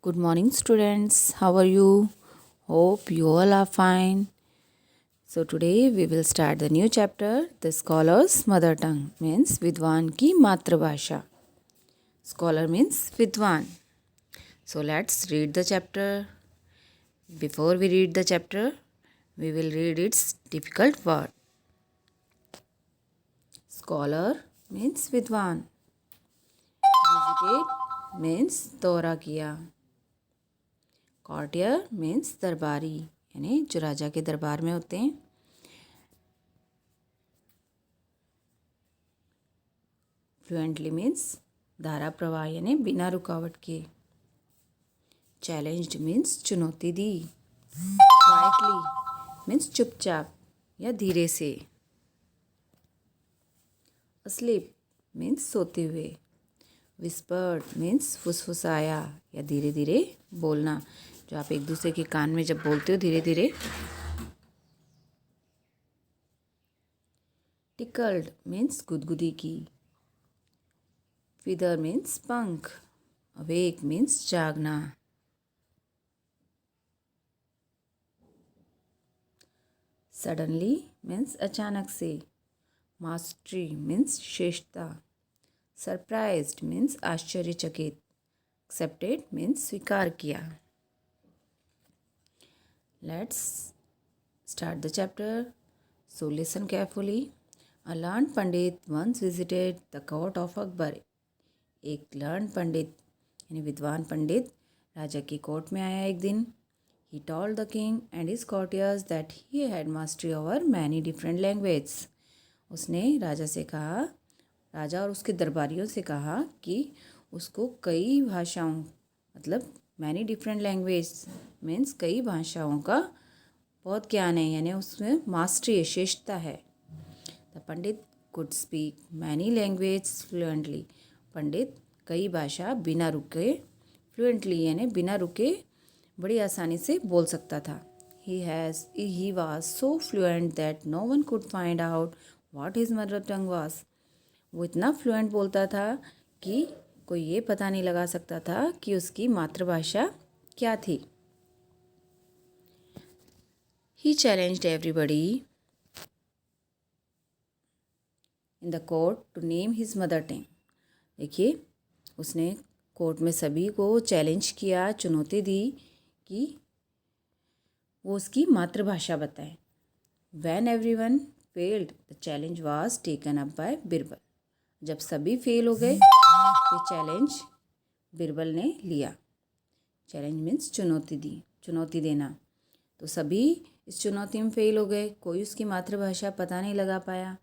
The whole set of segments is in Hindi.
Good morning, students. How are you? Hope you all are fine. So, today we will start the new chapter, The Scholar's Mother Tongue, means Vidwan ki Matrabhasha. Scholar means Vidwan. So, let's read the chapter. Before we read the chapter, we will read its difficult word. Scholar means Vidwan. Visited means दौरा किया. कॉर्टियर मीन्स दरबारी, यानी जो राजा के दरबार में होते हैं. फ्लुएंटली मीन्स धारा प्रवाह, यानी बिना रुकावट के. चैलेंज्ड मीन्स चुनौती दी. क्वाइटली मीन्स चुपचाप या धीरे से. अस्लीप मीन्स सोते हुए. विस्पर्ड मीन्स फुसफुसाया या धीरे धीरे बोलना, जो आप एक दूसरे के कान में जब बोलते हो धीरे धीरे. टिकल्ड मीन्स गुदगुदी की. फीदर मीन्स पंख. अवेक मीन्स जागना. सडनली मीन्स अचानक से. मास्टरी मीन्स श्रेष्ठता. सरप्राइज्ड मीन्स आश्चर्यचकित. एक्सेप्टेड मीन्स स्वीकार किया. Let's start the chapter. So listen carefully. A learned Pandit once visited the court of Akbar. एक लर्न पंडित यानी विद्वान पंडित राजा की कोर्ट में आया एक दिन. He told the king and his courtiers that he had mastery over many different languages. उसने राजा से कहा, राजा और उसके दरबारियों से कहा कि उसको कई भाषाओं, मतलब मैनी डिफरेंट लैंग्वेज मीन्स कई भाषाओं का बहुत ज्ञान है, यानी उसमें मास्टरी श्रेष्ठता है. The pandit could speak many language fluently. पंडित कई भाषा बिना रुके, फ्लुएंटली यानी बिना रुके बड़ी आसानी से बोल सकता था. He was so fluent that no one could find out what his mother tongue was. वो इतना फ्लुएंट बोलता था कि कोई ये पता नहीं लगा सकता था कि उसकी मातृभाषा क्या थी. He challenged everybody in the court to name his mother tongue. देखिए, उसने कोर्ट में सभी को चैलेंज किया, चुनौती दी कि वो उसकी मातृभाषा बताए. When everyone failed the challenge was taken up by Birbal. जब सभी फेल हो गए तो चैलेंज बिरबल ने लिया. चैलेंज मीन्स चुनौती दी, चुनौती देना. तो सभी इस चुनौती में फेल हो गए, कोई उसकी मातृभाषा पता नहीं लगा पाया.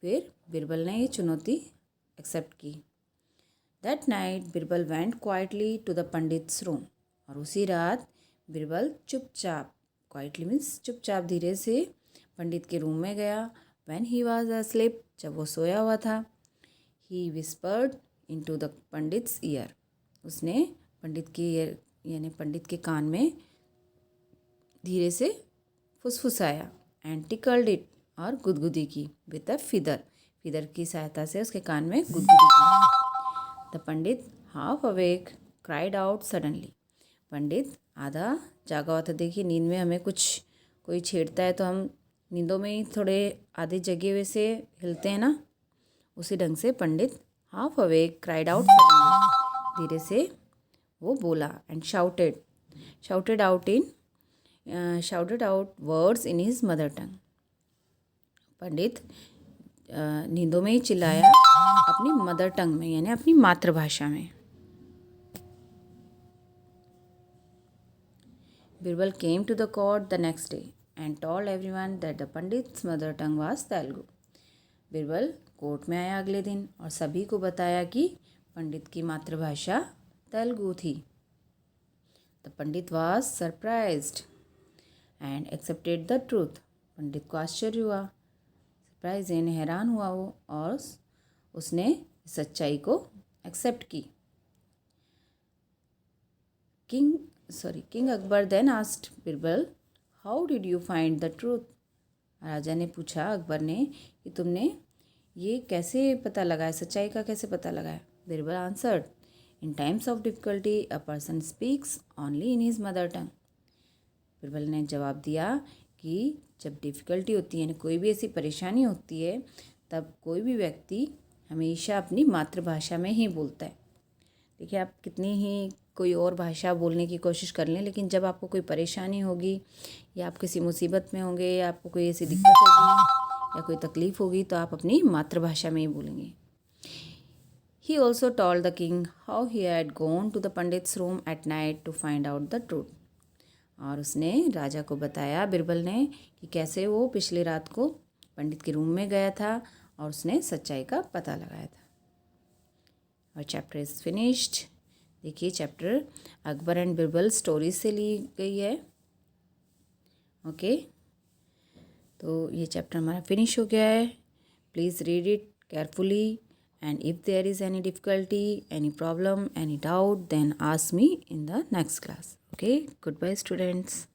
फिर बिरबल ने ये चुनौती एक्सेप्ट की. That night Birbal went quietly to the pandit's room. और उसी रात बिरबल चुपचाप, क्वाइटली मीन्स चुपचाप धीरे से पंडित के रूम में गया. व्हेन ही वाज asleep, जब वो सोया हुआ था. He whispered into the pandit's ear. उसने पंडित के ईयर यानी पंडित के कान में धीरे से फुसफुसाया. एंड टिकल्ड इट और गुदगुदी की विद अ फीदर. फीदर की सहायता से उसके कान में गुदगुदी की. The pandit half awake cried out suddenly. पंडित आधा जागा हुआ था. देखिए, नींद में हमें कुछ कोई छेड़ता है तो हम नींदों में ही थोड़े आधे जगे हुए से हिलते हैं ना, उसी ढंग से pandit half awake cried out suddenly, धीरे से वो बोला. And shouted out words in his mother tongue. पंडित नींदों में ही चिल्लाया अपनी मदर टंग में, यानी अपनी मातृभाषा में. Birbal came to the court the next day and told everyone that the pandit's mother tongue was Telugu. Birbal court में आया अगले दिन और सभी को बताया कि पंडित की मातृभाषा तेलुगु थी. The pandit was surprised and accepted the truth. पंडित को आश्चर्य हुआ, सरप्राइज यानी हैरान हुआ वो, और उसने सच्चाई को एक्सेप्ट की. King Akbar then asked Birbal, how did you find the truth. राजा ने पूछा अकबर ने कि तुमने ये कैसे पता लगाया, सच्चाई का कैसे पता लगाया. Birbal answered, In times of difficulty, a person speaks only in his mother tongue. Birbal ने जवाब दिया कि जब डिफ़िकल्टी होती है, कोई भी ऐसी परेशानी होती है, तब कोई भी व्यक्ति हमेशा अपनी मातृभाषा में ही बोलता है। देखिए, आप कितनी ही कोई और भाषा बोलने की कोशिश कर लें, लेकिन जब आपको कोई परेशानी होगी या आप किसी मुसीबत में होंगे या आपको कोई ऐसी दिक्कत होगी या कोई तकलीफ़ होगी, तो आप अपनी मातृभाषा में ही बोलेंगे। He also told the king how he had gone to the pandit's room at night to find out the truth. और उसने राजा को बताया, बिरबल ने, कि कैसे वो पिछली रात को पंडित के रूम में गया था और उसने सच्चाई का पता लगाया था। और चैप्टर इज़ फिनिश्ड। देखिए, chapter Akbar and Birbal stories से ली गई है। ओके, तो ये चैप्टर हमारा फिनिश हो गया है। Please read it carefully, and if there is any difficulty, any problem, any doubt, then ask me in the next class. Okay, goodbye students.